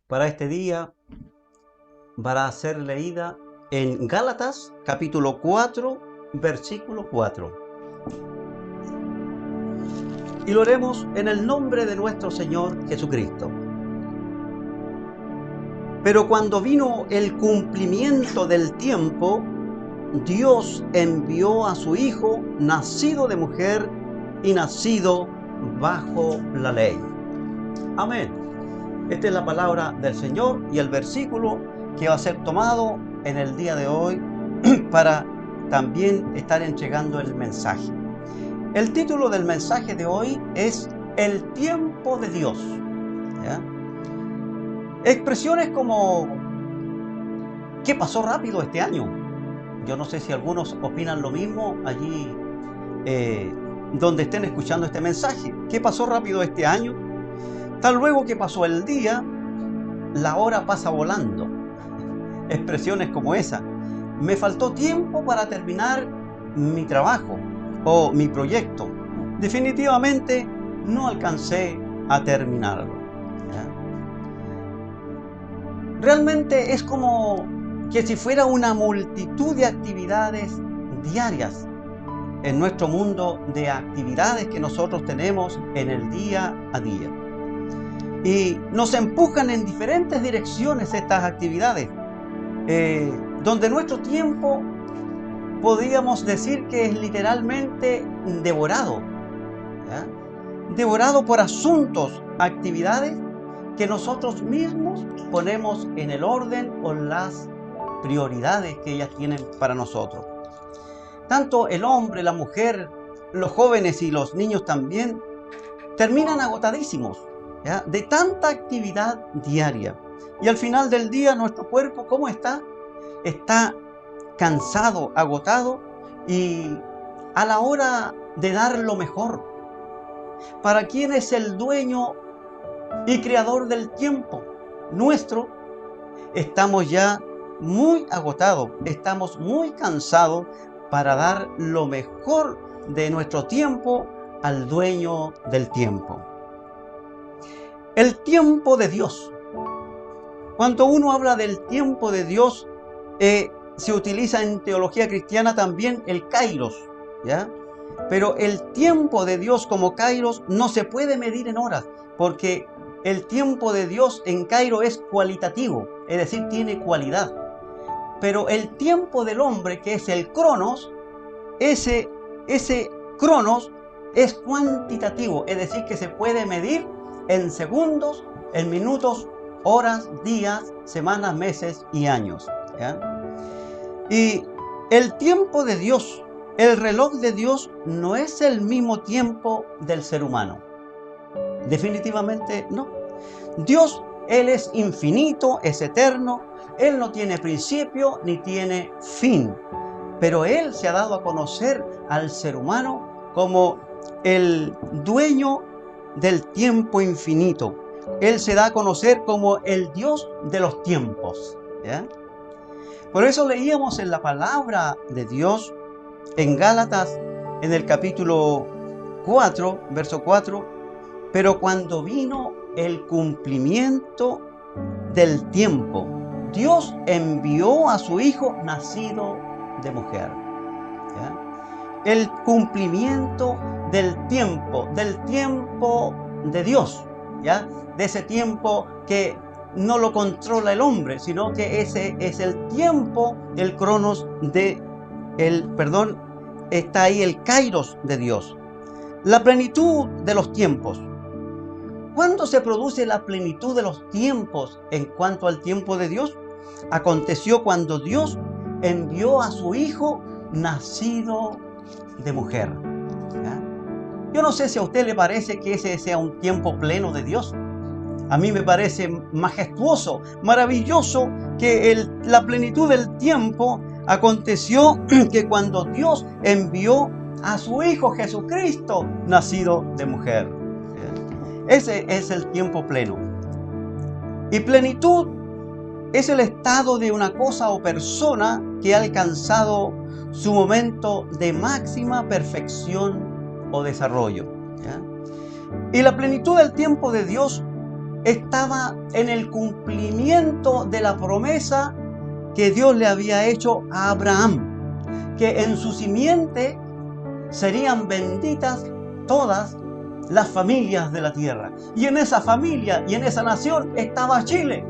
para este día va a ser leída en Gálatas capítulo 4, versículo 4. Y lo haremos en el nombre de nuestro Señor Jesucristo. Pero cuando vino el cumplimiento del tiempo, Dios envió a su Hijo, nacido de mujer y nacido bajo la ley. Amén. Esta es la palabra del Señor y el versículo que va a ser tomado en el día de hoy para también estar entregando el mensaje. El título del mensaje de hoy es El tiempo de Dios. ¿Ya? Expresiones como ¿qué pasó rápido este año? Yo no sé si algunos opinan lo mismo allí donde estén escuchando este mensaje. ¿Qué pasó rápido este año? Tal luego que pasó el día, la hora pasa volando. Expresiones como esa. Me faltó tiempo para terminar mi trabajo o mi proyecto. Definitivamente no alcancé a terminarlo. ¿Ya? Realmente es como que si fuera una multitud de actividades diarias en nuestro mundo de actividades que nosotros tenemos en el día a día. Y nos empujan en diferentes direcciones estas actividades, donde nuestro tiempo podríamos decir que es literalmente devorado, ¿ya? Devorado por asuntos, actividades que nosotros mismos ponemos en el orden o las prioridades que ellas tienen para nosotros. Tanto el hombre, la mujer, los jóvenes y los niños también terminan agotadísimos, ¿ya? De tanta actividad diaria. Y al final del día nuestro cuerpo, ¿cómo está? Está cansado, agotado y a la hora de dar lo mejor. ¿Para quién es el dueño y creador del tiempo? Nuestro. Estamos ya muy agotados, estamos muy cansados para dar lo mejor de nuestro tiempo al dueño del tiempo. El tiempo de Dios. Cuando uno habla del tiempo de Dios, se utiliza en teología cristiana también el kairos, ¿ya? Pero el tiempo de Dios como kairos no se puede medir en horas, porque el tiempo de Dios en kairos es cualitativo, es decir, tiene cualidad. Pero el tiempo del hombre, que es el cronos, ese cronos es cuantitativo, es decir, que se puede medir en segundos, en minutos, horas, días, semanas, meses y años, ¿ya? Y el tiempo de Dios, el reloj de Dios, no es el mismo tiempo del ser humano. Definitivamente no. Dios, Él es infinito, es eterno, Él no tiene principio ni tiene fin. Pero Él se ha dado a conocer al ser humano como el dueño del tiempo infinito. Él se da a conocer como el Dios de los tiempos, ¿ya? Por eso leíamos en la palabra de Dios en Gálatas, en el capítulo 4, verso 4, pero cuando vino el cumplimiento del tiempo, Dios envió a su Hijo nacido de mujer. ¿Ya? El cumplimiento del tiempo de Dios, ¿ya? De ese tiempo que no lo controla el hombre, sino que ese es el tiempo, el cronos está ahí el kairos de Dios. La plenitud de los tiempos. ¿Cuándo se produce la plenitud de los tiempos en cuanto al tiempo de Dios? Aconteció cuando Dios envió a su Hijo nacido de mujer. ¿Ya? Yo no sé si a usted le parece que ese sea un tiempo pleno de Dios. A mí me parece majestuoso, maravilloso que la plenitud del tiempo aconteció que cuando Dios envió a su Hijo Jesucristo nacido de mujer. Ese es el tiempo pleno. Y plenitud es el estado de una cosa o persona que ha alcanzado su momento de máxima perfección o desarrollo, ¿ya? Y la plenitud del tiempo de Dios estaba en el cumplimiento de la promesa que Dios le había hecho a Abraham, que en su simiente serían benditas todas las familias de la tierra. Y en esa familia y en esa nación estaba Chile.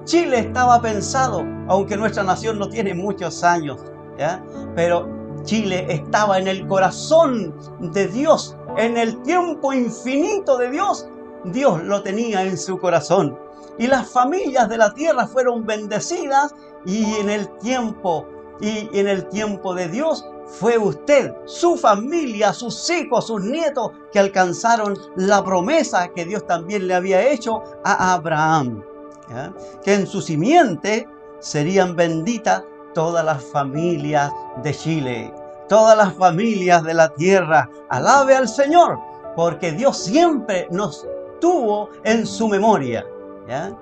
Chile estaba pensado, aunque nuestra nación no tiene muchos años, ¿ya? Pero Chile estaba en el corazón de Dios, en el tiempo infinito de Dios. Dios lo tenía en su corazón. Y las familias de la tierra fueron bendecidas, y en el tiempo de Dios fue usted, su familia, sus hijos, sus nietos, que alcanzaron la promesa que Dios también le había hecho a Abraham, ¿ya? Que en su simiente serían benditas todas las familias de Chile, todas las familias de la tierra. Alabe al Señor, porque Dios siempre nos tuvo en su memoria, ¿ya?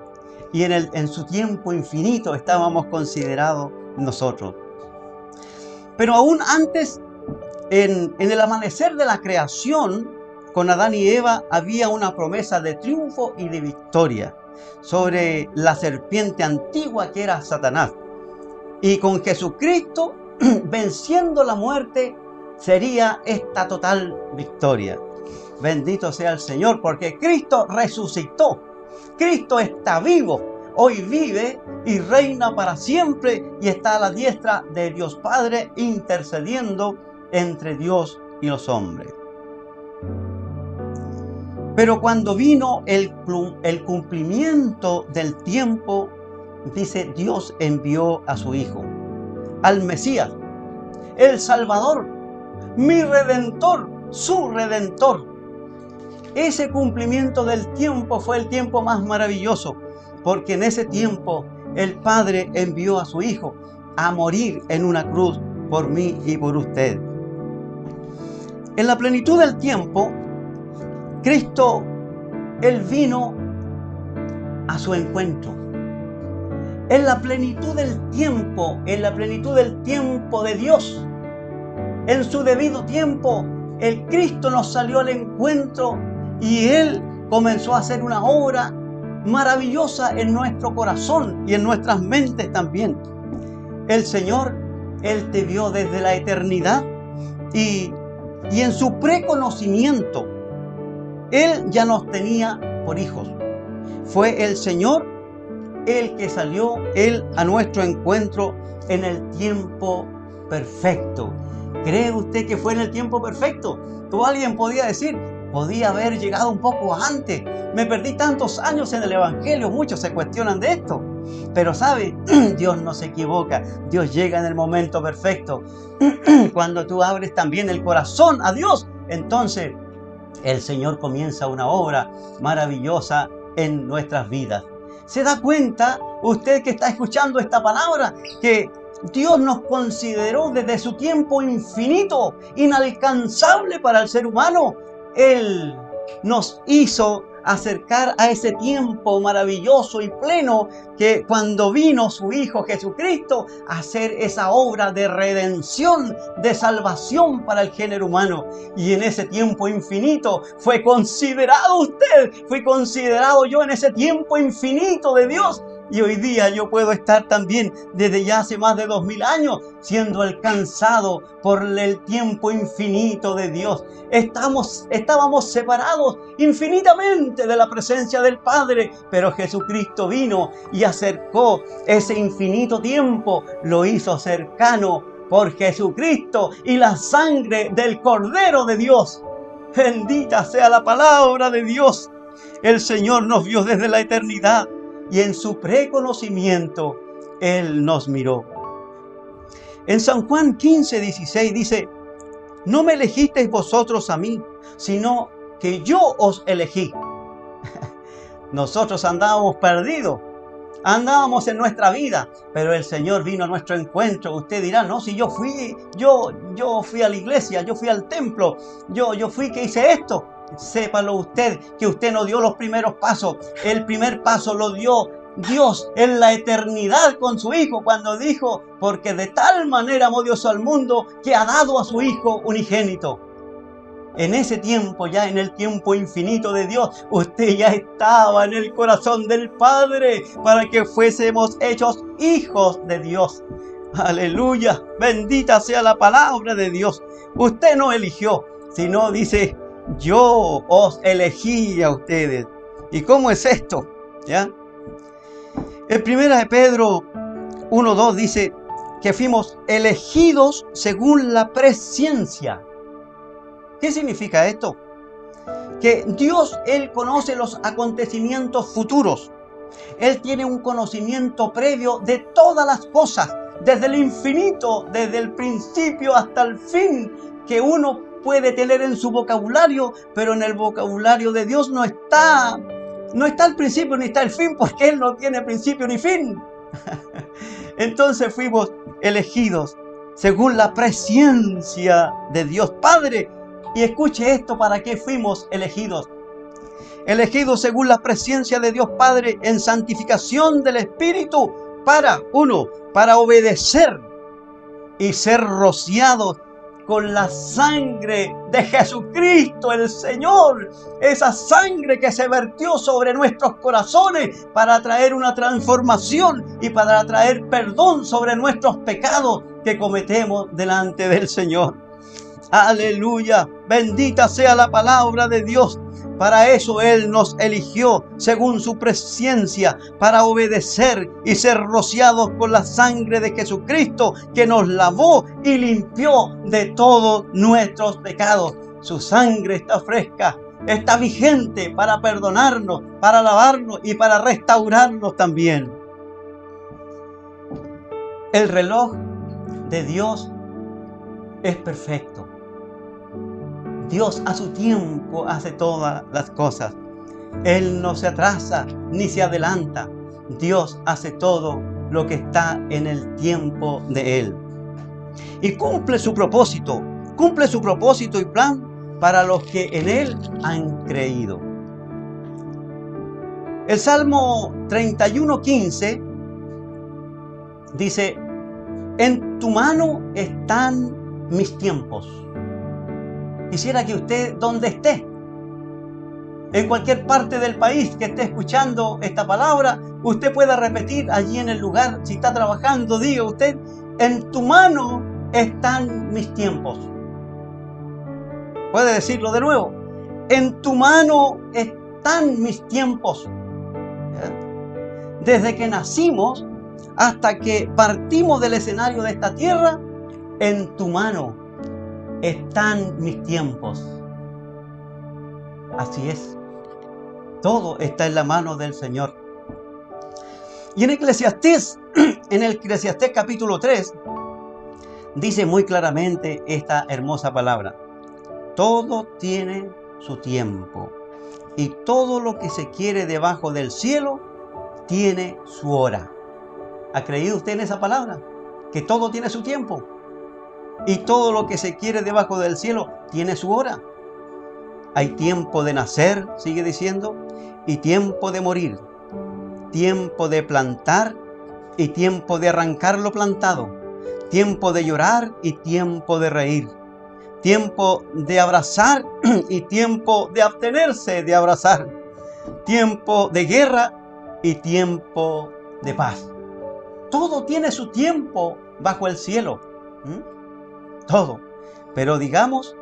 Y en su tiempo infinito estábamos considerados nosotros. Pero aún antes, en el amanecer de la creación, con Adán y Eva había una promesa de triunfo y de victoria sobre la serpiente antigua que era Satanás. Y con Jesucristo venciendo la muerte sería esta total victoria. Bendito sea el Señor, porque Cristo resucitó. Cristo está vivo. Hoy vive y reina para siempre, y está a la diestra de Dios Padre, intercediendo entre Dios y los hombres. Pero cuando vino el cumplimiento del tiempo, dice, Dios envió a su Hijo, al Mesías, el Salvador, mi Redentor, su Redentor. Ese cumplimiento del tiempo fue el tiempo más maravilloso, porque en ese tiempo el Padre envió a su Hijo a morir en una cruz por mí y por usted. En la plenitud del tiempo, Cristo, Él vino a su encuentro. En la plenitud del tiempo de Dios, en su debido tiempo, el Cristo nos salió al encuentro, y Él comenzó a hacer una obra maravillosa en nuestro corazón y en nuestras mentes también. El Señor, Él te vio desde la eternidad, y en su preconocimiento, Él ya nos tenía por hijos. Fue el Señor el que salió, Él a nuestro encuentro en el tiempo perfecto. ¿Cree usted que fue en el tiempo perfecto? O alguien podía decir, podía haber llegado un poco antes. Me perdí tantos años en el Evangelio. Muchos se cuestionan de esto. Pero ¿sabe? Dios no se equivoca. Dios llega en el momento perfecto. Cuando tú abres también el corazón a Dios, entonces el Señor comienza una obra maravillosa en nuestras vidas. ¿Se da cuenta usted que está escuchando esta palabra? Que Dios nos consideró desde su tiempo infinito, inalcanzable para el ser humano. Él nos hizo acercar a ese tiempo maravilloso y pleno, que cuando vino su Hijo Jesucristo a hacer esa obra de redención, de salvación para el género humano. Y en ese tiempo infinito fue considerado usted, fui considerado yo en ese tiempo infinito de Dios. Y hoy día yo puedo estar también, desde ya hace más de 2000 años, siendo alcanzado por el tiempo infinito de Dios. Estábamos separados infinitamente de la presencia del Padre, pero Jesucristo vino y acercó ese infinito tiempo, lo hizo cercano por Jesucristo y la sangre del Cordero de Dios. Bendita sea la palabra de Dios. El Señor nos vio desde la eternidad, y en su preconocimiento Él nos miró. En San Juan 15:16 dice, no me elegisteis vosotros a mí, sino que yo os elegí. Nosotros andábamos perdidos, andábamos en nuestra vida, pero el Señor vino a nuestro encuentro. Usted dirá, no, si yo fui a la iglesia, yo fui al templo, yo fui que hice esto. Sépalo usted, que usted no dio los primeros pasos. El primer paso lo dio Dios en la eternidad con su Hijo, cuando dijo, porque de tal manera amó Dios al mundo, que ha dado a su Hijo unigénito. En ese tiempo, ya en el tiempo infinito de Dios, usted ya estaba en el corazón del Padre para que fuésemos hechos hijos de Dios. Aleluya, bendita sea la palabra de Dios. Usted no eligió, sino dice, yo os elegí a ustedes. ¿Y cómo es esto? ¿Ya? En 1 de Pedro 1:2 dice que fuimos elegidos según la presciencia. ¿Qué significa esto? Que Dios, Él conoce los acontecimientos futuros. Él tiene un conocimiento previo de todas las cosas, desde el infinito, desde el principio hasta el fin, que uno puede tener en su vocabulario, pero en el vocabulario de Dios no está el principio ni está el fin, porque Él no tiene principio ni fin. Entonces fuimos elegidos según la presciencia de Dios Padre. Y escuche esto, ¿para qué fuimos elegidos? Elegidos según la presciencia de Dios Padre en santificación del Espíritu para obedecer y ser rociados con la sangre de Jesucristo el Señor. Esa sangre que se vertió sobre nuestros corazones para traer una transformación y para traer perdón sobre nuestros pecados que cometemos delante del Señor. Aleluya, bendita sea la palabra de Dios. Para eso Él nos eligió según su presciencia, para obedecer y ser rociados con la sangre de Jesucristo, que nos lavó y limpió de todos nuestros pecados. Su sangre está fresca, está vigente para perdonarnos, para lavarnos y para restaurarnos también. El reloj de Dios es perfecto. Dios a su tiempo hace todas las cosas. Él no se atrasa ni se adelanta. Dios hace todo lo que está en el tiempo de Él. Y cumple su propósito y plan para los que en Él han creído. El Salmo 31:15 dice, en tu mano están mis tiempos. Quisiera que usted, donde esté, en cualquier parte del país que esté escuchando esta palabra, usted pueda repetir allí en el lugar, si está trabajando, diga usted, en tu mano están mis tiempos. Puede decirlo de nuevo, en tu mano están mis tiempos. Desde que nacimos hasta que partimos del escenario de esta tierra, en tu mano están mis tiempos. Así es. Todo está en la mano del Señor. Y en Eclesiastés capítulo 3, dice muy claramente esta hermosa palabra. Todo tiene su tiempo. Y todo lo que se quiere debajo del cielo tiene su hora. ¿Ha creído usted en esa palabra? Que todo tiene su tiempo. Y todo lo que se quiere debajo del cielo tiene su hora. Hay tiempo de nacer, sigue diciendo, y tiempo de morir. Tiempo de plantar y tiempo de arrancar lo plantado. Tiempo de llorar y tiempo de reír. Tiempo de abrazar y tiempo de abstenerse de abrazar. Tiempo de guerra y tiempo de paz. Todo tiene su tiempo bajo el cielo. Todo. Pero digamos,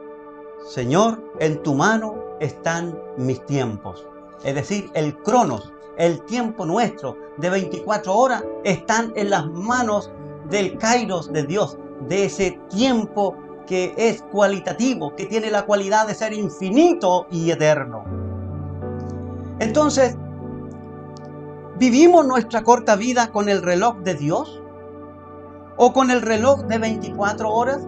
Señor, en tu mano están mis tiempos. Es decir, el cronos, el tiempo nuestro de 24 horas están en las manos del kairos de Dios, de ese tiempo que es cualitativo, que tiene la cualidad de ser infinito y eterno. Entonces, ¿vivimos nuestra corta vida con el reloj de Dios? ¿O con el reloj de 24 horas?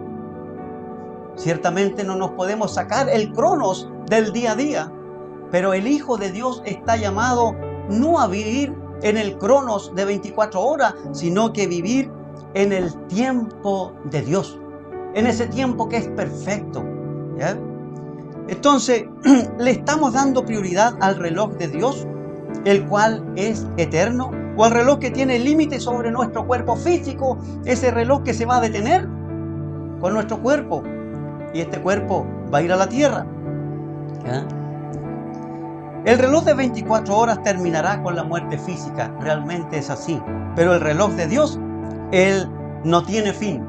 Ciertamente no nos podemos sacar el cronos del día a día, pero el Hijo de Dios está llamado no a vivir en el cronos de 24 horas, sino que vivir en el tiempo de Dios, en ese tiempo que es perfecto. ¿Ya? Entonces, ¿le estamos dando prioridad al reloj de Dios, el cual es eterno? ¿O al reloj que tiene límites sobre nuestro cuerpo físico, ese reloj que se va a detener con nuestro cuerpo? Y este cuerpo va a ir a la tierra. ¿Ya? El reloj de 24 horas terminará con la muerte física, realmente es así. Pero el reloj de Dios, Él no tiene fin.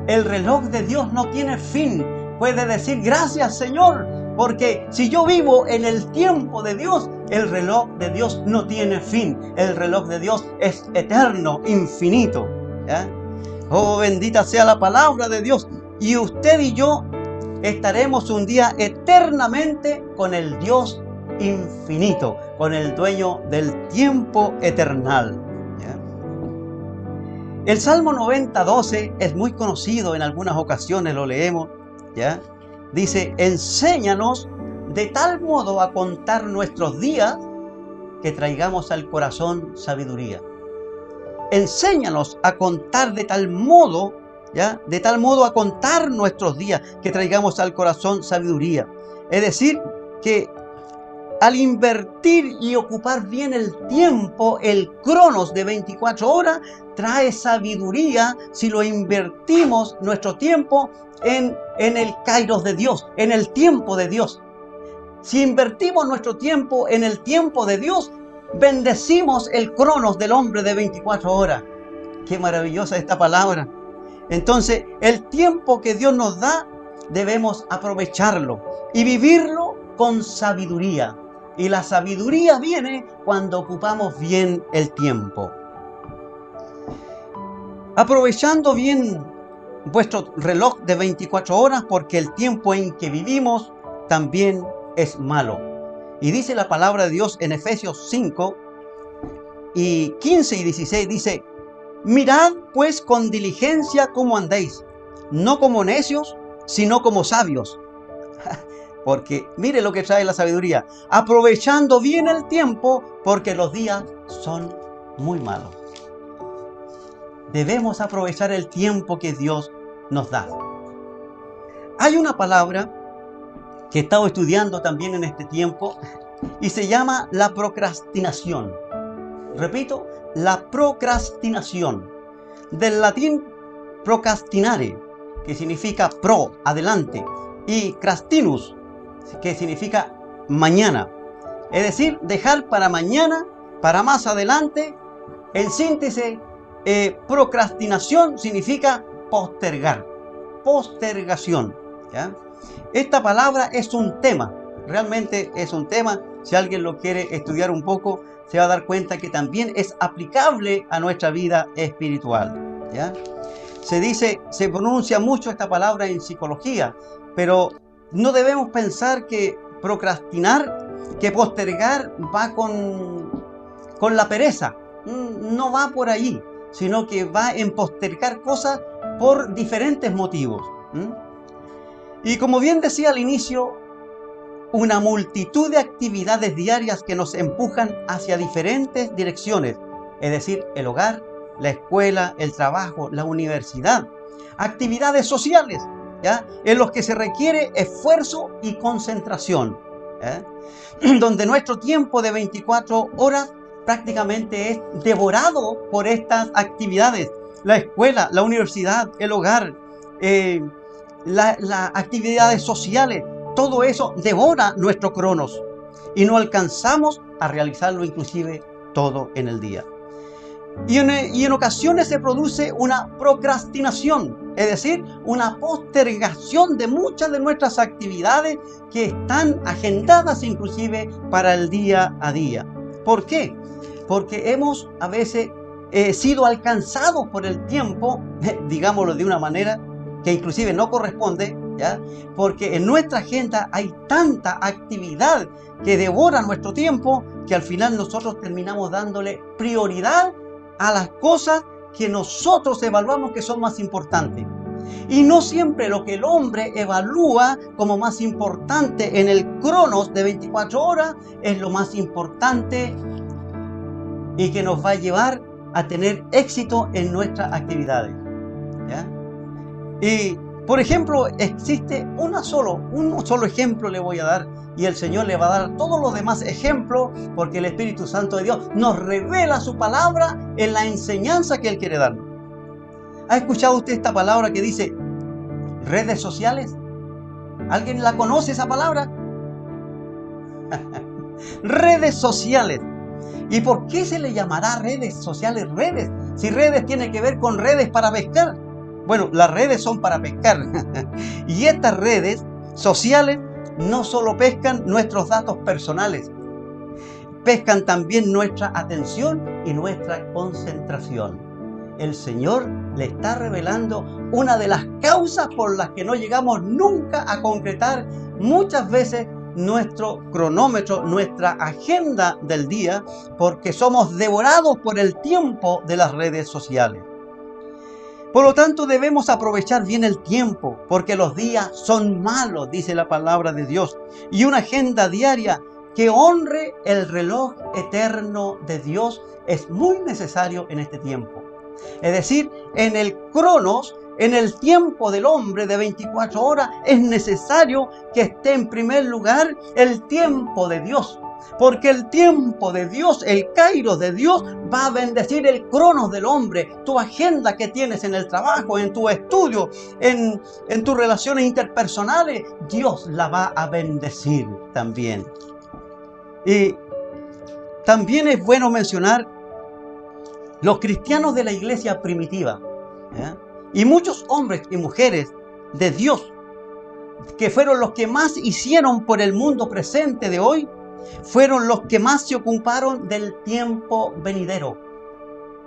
El reloj de Dios no tiene fin. Puede decir, gracias Señor, porque si yo vivo en el tiempo de Dios, el reloj de Dios no tiene fin. El reloj de Dios es eterno, infinito. ¿Ya? Oh, bendita sea la palabra de Dios. Y usted y yo estaremos un día eternamente con el Dios infinito, con el dueño del tiempo eternal. ¿Ya? El Salmo 90:12 es muy conocido, en algunas ocasiones lo leemos. ¿Ya? Dice, enséñanos de tal modo a contar nuestros días que traigamos al corazón sabiduría. Enséñanos a contar de tal modo, ¿ya? De tal modo a contar nuestros días que traigamos al corazón sabiduría. Es decir, que al invertir y ocupar bien el tiempo, el cronos de 24 horas, trae sabiduría si lo invertimos nuestro tiempo en el kairos de Dios, en el tiempo de Dios. Si invertimos nuestro tiempo en el tiempo de Dios, bendecimos el cronos del hombre de 24 horas. Qué maravillosa esta palabra. Entonces, el tiempo que Dios nos da, debemos aprovecharlo y vivirlo con sabiduría. Y la sabiduría viene cuando ocupamos bien el tiempo. Aprovechando bien vuestro reloj de 24 horas, porque el tiempo en que vivimos también es malo. Y dice la palabra de Dios en Efesios 5, y 15 y 16, dice, mirad pues con diligencia cómo andéis, no como necios, sino como sabios. Porque mire lo que trae la sabiduría, aprovechando bien el tiempo, porque los días son muy malos. Debemos aprovechar el tiempo que Dios nos da. Hay una palabra que he estado estudiando también en este tiempo y se llama la procrastinación. Repito, la procrastinación. Del latín procrastinare, que significa pro, adelante, y crastinus, que significa mañana. Es decir, dejar para mañana, para más adelante. En síntesis, procrastinación significa postergar, postergación. ¿Ya? Esta palabra es un tema, realmente es un tema. Si alguien lo quiere estudiar un poco, se va a dar cuenta que también es aplicable a nuestra vida espiritual. ¿Ya? Se pronuncia mucho esta palabra en psicología, pero no debemos pensar que procrastinar, que postergar va con la pereza. No va por allí, sino que va en postergar cosas por diferentes motivos. Y como bien decía al inicio, una multitud de actividades diarias que nos empujan hacia diferentes direcciones, es decir, el hogar, la escuela, el trabajo, la universidad, actividades sociales, ¿ya? En los que se requiere esfuerzo y concentración, ¿ya? Donde nuestro tiempo de 24 horas prácticamente es devorado por estas actividades, la escuela, la universidad, el hogar, las actividades sociales. Todo eso devora nuestro cronos y no alcanzamos a realizarlo inclusive todo en el día. Y en ocasiones se produce una procrastinación, es decir, una postergación de muchas de nuestras actividades que están agendadas inclusive para el día a día. ¿Por qué? Porque hemos a veces sido alcanzados por el tiempo, digámoslo de una manera que inclusive no corresponde, ¿ya? Porque en nuestra agenda hay tanta actividad que devora nuestro tiempo que al final nosotros terminamos dándole prioridad a las cosas que nosotros evaluamos que son más importantes. Y no siempre lo que el hombre evalúa como más importante en el cronos de 24 horas es lo más importante y que nos va a llevar a tener éxito en nuestras actividades. ¿Ya? Y, por ejemplo, existe un solo ejemplo le voy a dar, y el Señor le va a dar todos los demás ejemplos, porque el Espíritu Santo de Dios nos revela su palabra en la enseñanza que Él quiere darnos. ¿Ha escuchado usted esta palabra que dice redes sociales? ¿Alguien la conoce esa palabra? Redes sociales. ¿Y por qué se le llamará redes sociales redes? Si redes tiene que ver con redes para pescar. Bueno, las redes son para pescar. Y estas redes sociales no solo pescan nuestros datos personales, pescan también nuestra atención y nuestra concentración. El Señor le está revelando una de las causas por las que no llegamos nunca a concretar muchas veces nuestro cronómetro, nuestra agenda del día, porque somos devorados por el tiempo de las redes sociales. Por lo tanto, debemos aprovechar bien el tiempo, porque los días son malos, dice la palabra de Dios, y una agenda diaria que honre el reloj eterno de Dios es muy necesario en este tiempo. Es decir, en el cronos, en el tiempo del hombre de 24 horas, es necesario que esté en primer lugar el tiempo de Dios. Porque el tiempo de Dios, el kairos de Dios, va a bendecir el cronos del hombre. Tu agenda que tienes en el trabajo, en tu estudio, en tus relaciones interpersonales, Dios la va a bendecir también. Y también es bueno mencionar los cristianos de la iglesia primitiva, y muchos hombres y mujeres de Dios que fueron los que más hicieron por el mundo presente de hoy, fueron los que más se ocuparon del tiempo venidero.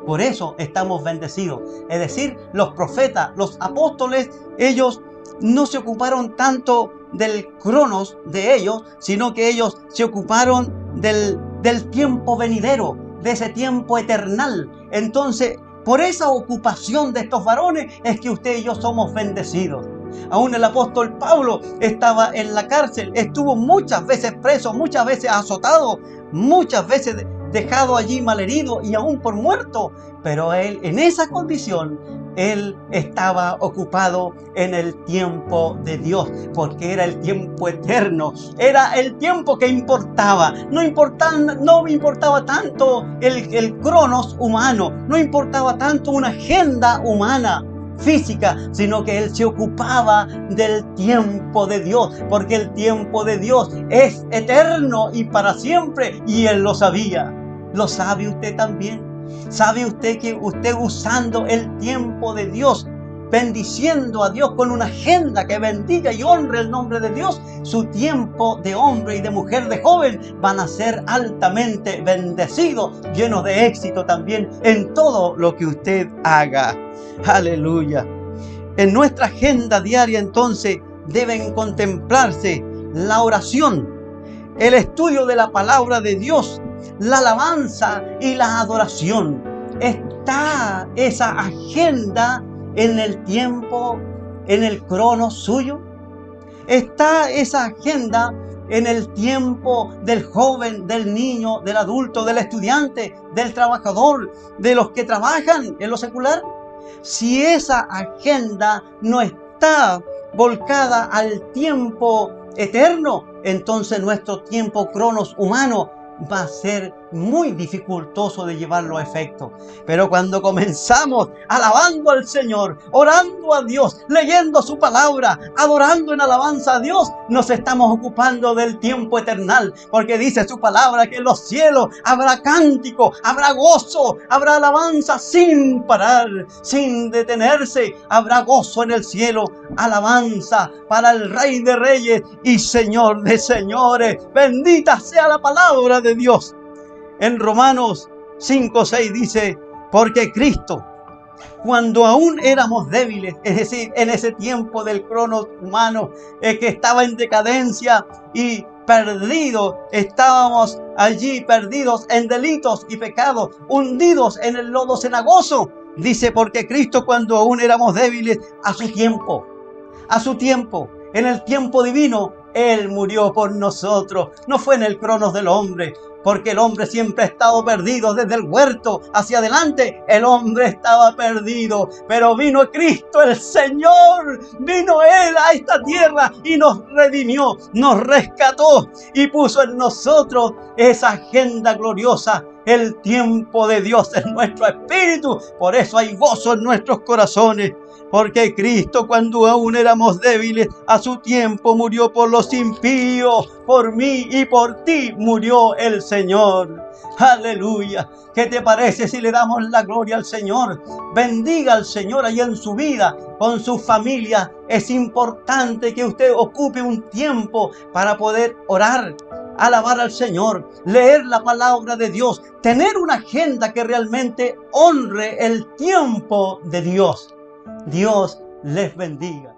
Por eso estamos bendecidos. Es decir, los profetas, los apóstoles, ellos no se ocuparon tanto del cronos de ellos, sino que ellos se ocuparon del tiempo venidero, de ese tiempo eternal. Entonces, por esa ocupación de estos varones es que usted y yo somos bendecidos. Aún el apóstol Pablo estaba en la cárcel, estuvo muchas veces preso, muchas veces azotado, muchas veces dejado allí malherido y aún por muerto. Pero él, en esa condición, él estaba ocupado en el tiempo de Dios, porque era el tiempo eterno, era el tiempo que importaba. No importaba tanto el cronos humano, no importaba tanto una agenda humana física, sino que él se ocupaba del tiempo de Dios, porque el tiempo de Dios es eterno y para siempre, y él lo sabía. ¿Lo sabe usted también? ¿Sabe usted que usted usando el tiempo de Dios, bendiciendo a Dios con una agenda que bendiga y honre el nombre de Dios, su tiempo de hombre y de mujer, de joven, van a ser altamente bendecidos, llenos de éxito también en todo lo que usted haga? Aleluya. En nuestra agenda diaria entonces deben contemplarse la oración, el estudio de la palabra de Dios, la alabanza y la adoración. ¿Está esa agenda en el tiempo, en el crono suyo? ¿Está esa agenda en el tiempo del joven, del niño, del adulto, del estudiante, del trabajador, de los que trabajan en lo secular? Si esa agenda no está volcada al tiempo eterno, entonces nuestro tiempo cronos humano va a ser muy dificultoso de llevarlo a efecto. Pero cuando comenzamos alabando al Señor, orando a Dios, leyendo su palabra, adorando en alabanza a Dios, nos estamos ocupando del tiempo eternal, porque dice su palabra que en los cielos habrá cántico, habrá gozo, habrá alabanza sin parar, sin detenerse. Habrá gozo en el cielo, alabanza para el Rey de Reyes y Señor de Señores. Bendita sea la palabra de Dios. En Romanos 5:6 dice: porque Cristo, cuando aún éramos débiles, es decir, en ese tiempo del cronos humano, que estaba en decadencia y perdido, estábamos allí perdidos en delitos y pecados, hundidos en el lodo cenagoso. Dice: porque Cristo, cuando aún éramos débiles, a su tiempo, en el tiempo divino, Él murió por nosotros. No fue en el cronos del hombre, porque el hombre siempre ha estado perdido desde el huerto hacia adelante. El hombre estaba perdido, pero vino Cristo el Señor, vino Él a esta tierra y nos redimió, nos rescató y puso en nosotros esa agenda gloriosa el tiempo de Dios en nuestro espíritu. Por eso hay gozo en nuestros corazones. Porque Cristo, cuando aún éramos débiles, a su tiempo murió por los impíos. Por mí y por ti murió el Señor. Aleluya. ¿Qué te parece si le damos la gloria al Señor? Bendiga al Señor ahí en su vida, con su familia. Es importante que usted ocupe un tiempo para poder orar, alabar al Señor, leer la palabra de Dios, tener una agenda que realmente honre el tiempo de Dios. Dios les bendiga.